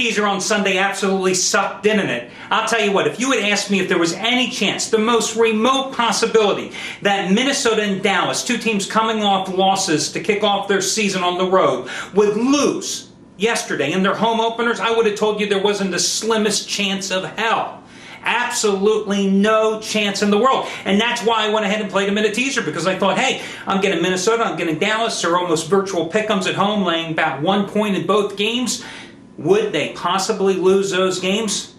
Teaser on Sunday absolutely sucked, didn't it? I'll tell you what, if you had asked me if there was any chance, the most remote possibility, that Minnesota and Dallas, two teams coming off losses to kick off their season on the road, would lose yesterday in their home openers, I would have told you there wasn't the slimmest chance of hell. Absolutely no chance in the world. And that's why I went ahead and played them in a teaser, because I thought, hey, I'm getting Minnesota, I'm getting Dallas, they're almost virtual pick-ems at home, laying about 1 point in both games. Would they possibly lose those games?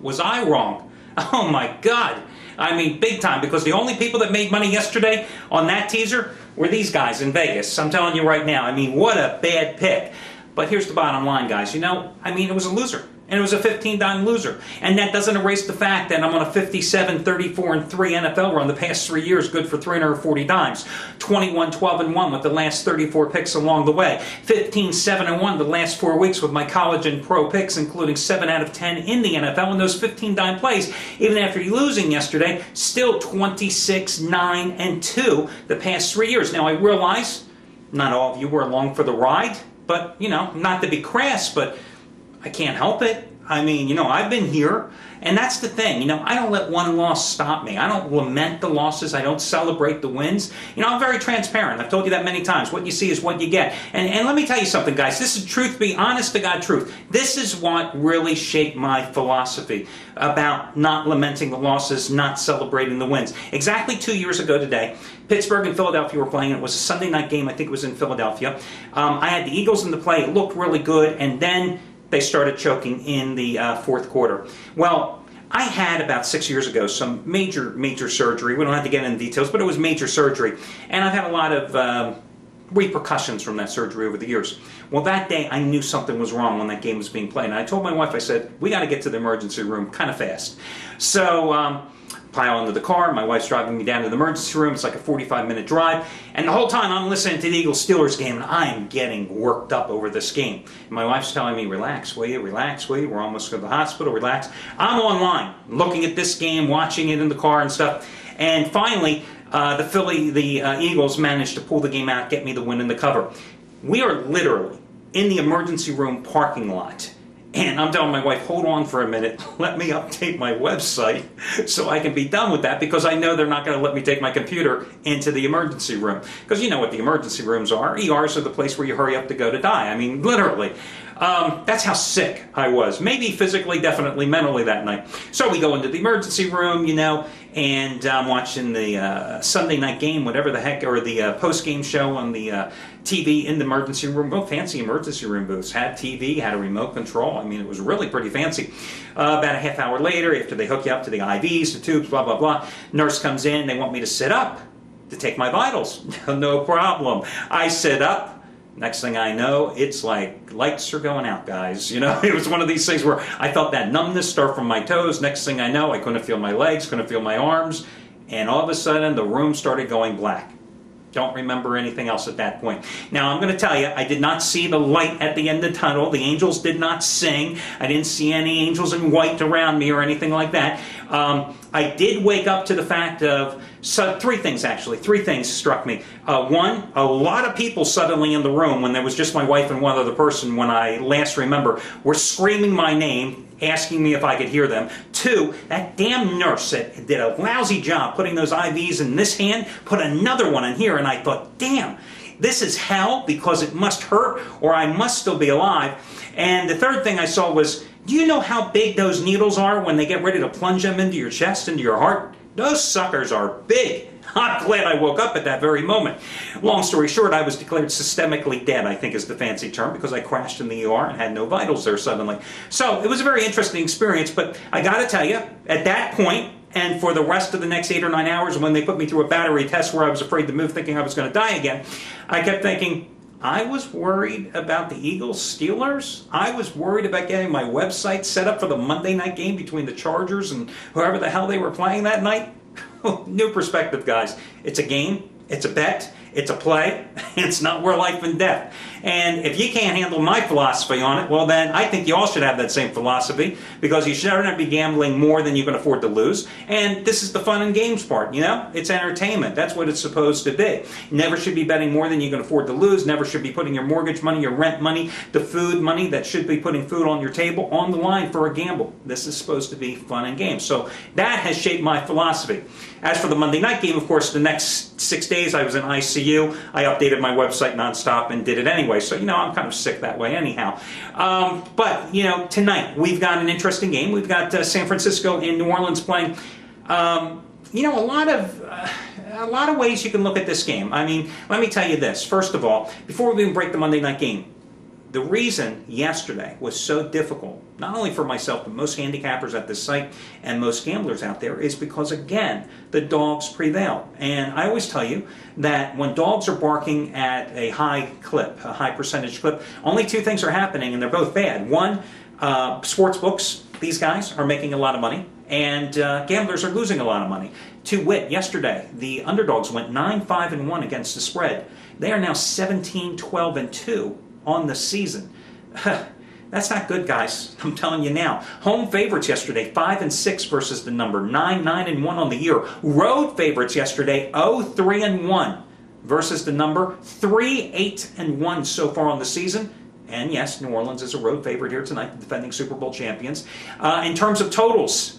Was I wrong? Oh my God. I mean, big time, because the only people that made money yesterday on that teaser were these guys in Vegas. I'm telling you right now, I mean, what a bad pick. But here's the bottom line, guys. You know, I mean, it was a loser. And it was a 15-dime loser. And that doesn't erase the fact that I'm on a 57, 34, and 3 NFL run the past 3 years, good for 340 dimes. 21, 12, and 1 with the last 34 picks along the way. 15, 7, and 1 the last 4 weeks with my college and pro picks, including 7 out of 10 in the NFL. And those 15-dime plays, even after losing yesterday, still 26, 9, and 2 the past 3 years. Now, I realize not all of you were along for the ride, but, you know, not to be crass, but I can't help it. I mean, you know, I've been here, and that's the thing. You know, I don't let one loss stop me. I don't lament the losses. I don't celebrate the wins. You know, I'm very transparent. I've told you that many times. What you see is what you get. And let me tell you something, guys. This is truth, be honest to God truth. This is what really shaped my philosophy about not lamenting the losses, not celebrating the wins. Exactly 2 years ago today, Pittsburgh and Philadelphia were playing. It was a Sunday night game. I think it was in Philadelphia. I had the Eagles in the play. It looked really good, and then they started choking in the fourth quarter. Well, I had about 6 years ago some major surgery. We don't have to get into details, but it was major surgery. And I've had a lot of repercussions from that surgery over the years. Well, that day I knew something was wrong when that game was being played. And I told my wife, I said, we got to get to the emergency room kind of fast. So pile into the car. My wife's driving me down to the emergency room. It's like a 45-minute drive. And the whole time I'm listening to the Eagles-Steelers game, and I'm getting worked up over this game. And my wife's telling me, relax, will you? Relax, will you? We're almost going to the hospital. Relax. I'm online, looking at this game, watching it in the car and stuff. And finally, the Eagles managed to pull the game out, get me the win and the cover. We are literally in the emergency room parking lot. And I'm telling my wife, hold on for a minute, let me update my website so I can be done with that, because I know they're not going to let me take my computer into the emergency room. Because you know what the emergency rooms are. ERs are the place where you hurry up to go to die. I mean, literally. That's how sick I was. Maybe physically, definitely mentally that night. So we go into the emergency room, you know, and I'm watching the Sunday night game, whatever the heck, or the post-game show on the TV in the emergency room. Oh, fancy emergency room booths. Had TV, had a remote control. I mean, it was really pretty fancy. About a half hour later, after they hook you up to the IVs, the tubes, blah, blah, blah, nurse comes in. They want me to sit up to take my vitals. No problem. I sit up. Next thing I know, it's like lights are going out, guys. You know, it was one of these things where I felt that numbness start from my toes. Next thing I know, I couldn't feel my legs, couldn't feel my arms. And all of a sudden, the room started going black. Don't remember anything else at that point. Now, I'm going to tell you, I did not see the light at the end of the tunnel. The angels did not sing. I didn't see any angels in white around me or anything like that. I did wake up to the fact of, three things struck me. One, a lot of people suddenly in the room, when there was just my wife and one other person, when I last remember, were screaming my name, asking me if I could hear them. Two, that damn nurse that did a lousy job putting those IVs in this hand, put another one in here, and I thought, damn, this is hell, because it must hurt or I must still be alive. And the third thing I saw was, do you know how big those needles are when they get ready to plunge them into your chest, into your heart? Those suckers are big. I'm glad I woke up at that very moment. Long story short, I was declared systemically dead, I think is the fancy term, because I crashed in the ER and had no vitals there suddenly. So it was a very interesting experience, but I got to tell you, at that point, and for the rest of the next 8 or 9 hours, when they put me through a battery test where I was afraid to move, thinking I was going to die again, I kept thinking, I was worried about the Eagles-Steelers. I was worried about getting my website set up for the Monday night game between the Chargers and whoever the hell they were playing that night. New perspective, guys. It's a game. It's a bet. It's a play. It's not where life and death. And if you can't handle my philosophy on it, well then I think you all should have that same philosophy, because you should never be gambling more than you can afford to lose. And this is the fun and games part, you know? It's entertainment. That's what it's supposed to be. Never should be betting more than you can afford to lose. Never should be putting your mortgage money, your rent money, the food money that should be putting food on your table on the line for a gamble. This is supposed to be fun and games. So that has shaped my philosophy. As for the Monday night game, of course, the next 6 days I was in ICU. I updated my website nonstop and did it anyway. So, you know, I'm kind of sick that way anyhow. But, you know, tonight we've got an interesting game. We've got San Francisco and New Orleans playing. You know, a lot of ways you can look at this game. I mean, let me tell you this. First of all, before we even break the Monday night game, the reason yesterday was so difficult, not only for myself, but most handicappers at this site and most gamblers out there, is because, again, the dogs prevail. And I always tell you that when dogs are barking at a high clip, a high percentage clip, only two things are happening, and they're both bad. One, sports books, these guys are making a lot of money, and gamblers are losing a lot of money. To wit, yesterday, the underdogs went 9-5-1 against the spread. They are now 17-12-2 on the season. That's not good, guys. I'm telling you now. Home favorites yesterday, 5-6 versus the number, 9-1 on the year. Road favorites yesterday, 0-3-1 versus the number, 3-8-1 so far on the season. And yes, New Orleans is a road favorite here tonight, the defending Super Bowl champions. In terms of totals,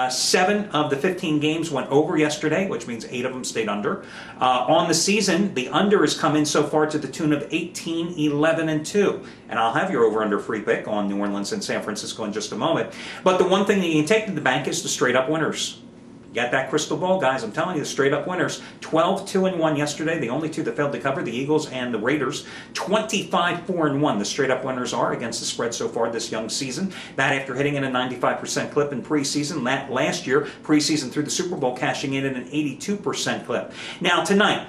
7 of the 15 games went over yesterday, which means 8 of them stayed under. On the season, the under has come in so far to the tune of 18-11-2. And I'll have your over-under free pick on New Orleans and San Francisco in just a moment. But the one thing that you can take to the bank is the straight-up winners. Got that crystal ball, guys? I'm telling you, the straight-up winners. 12-2-1 yesterday. The only two that failed to cover, the Eagles and the Raiders. 25-4-1 the straight-up winners are against the spread so far this young season. That after hitting in a 95% clip in preseason. Last year, preseason through the Super Bowl, cashing in at an 82% clip. Now, tonight,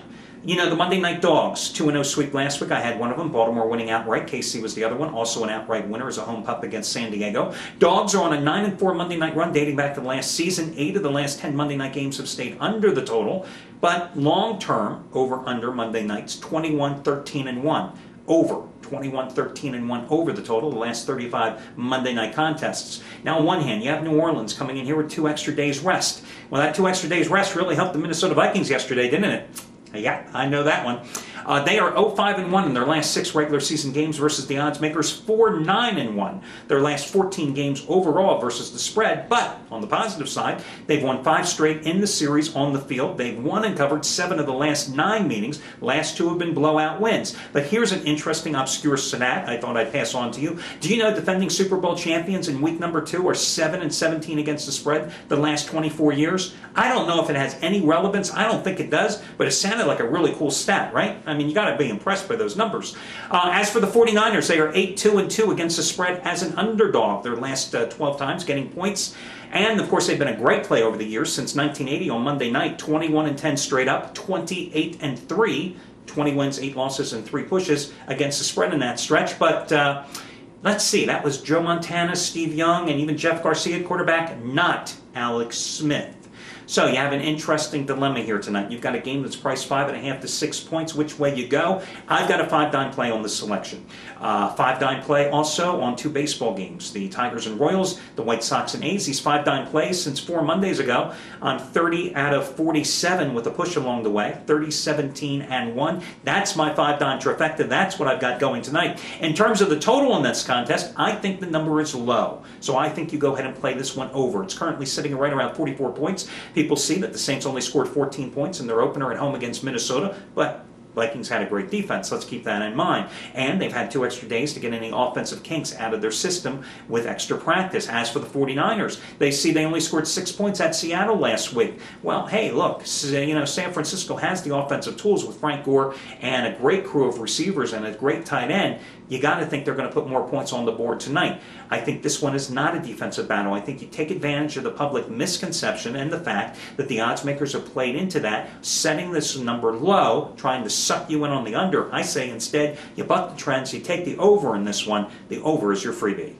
you know, the Monday Night Dogs, 2-0 sweep last week. I had one of them. Baltimore winning outright. KC was the other one. Also an outright winner as a home pup against San Diego. Dogs are on a 9-4 Monday night run dating back to the last season. 8 of the last 10 Monday night games have stayed under the total. But long-term, over-under Monday nights, 21-13-1. Over 21-13-1 over the total, the last 35 Monday night contests. Now, on one hand, you have New Orleans coming in here with 2 extra days rest. Well, that 2 extra days rest really helped the Minnesota Vikings yesterday, didn't it? Yeah, I know that one. They are 0-5-1 in their last 6 regular season games versus the odds makers, 4-9-1 their last 14 games overall versus the spread. But on the positive side, they've won 5 straight in the series on the field. They've won and covered 7 of the last 9 meetings. Last 2 have been blowout wins. But here's an interesting obscure stat I thought I'd pass on to you. Do you know defending Super Bowl champions in week number 2 are 7-17 against the spread the last 24 years? I don't know if it has any relevance. I don't think it does, but it sounded like a really cool stat, right? I mean, you got to be impressed by those numbers. As for the 49ers, they are 8-2-2 against the spread as an underdog their last 12 times, getting points. And, of course, they've been a great play over the years since 1980 on Monday night, 21-10 straight up, 28-3, 20 wins, 8 losses, and 3 pushes against the spread in that stretch. But let's see, that was Joe Montana, Steve Young, and even Jeff Garcia at quarterback, not Alex Smith. So you have an interesting dilemma here tonight. You've got a game that's priced 5.5 to 6 points. Which way you go? I've got a 5-dime play on this selection. 5-dime play also on 2 baseball games. The Tigers and Royals, the White Sox and A's. These 5-dime plays since 4 Mondays ago. I'm 30 out of 47 with a push along the way. 30-17-1. That's my 5-dime trifecta. That's what I've got going tonight. In terms of the total in this contest, I think the number is low. So I think you go ahead and play this one over. It's currently sitting right around 44 points. People see that the Saints only scored 14 points in their opener at home against Minnesota, but Vikings had a great defense. Let's keep that in mind. And they've had 2 extra days to get any offensive kinks out of their system with extra practice. As for the 49ers, they see they only scored 6 points at Seattle last week. Well, hey, look, you know, San Francisco has the offensive tools with Frank Gore and a great crew of receivers and a great tight end. You got to think they're going to put more points on the board tonight. I think this one is not a defensive battle. I think you take advantage of the public misconception and the fact that the odds makers have played into that, setting this number low, trying to suck you in on the under. I say instead, you buck the trends, you take the over in this one. The over is your freebie.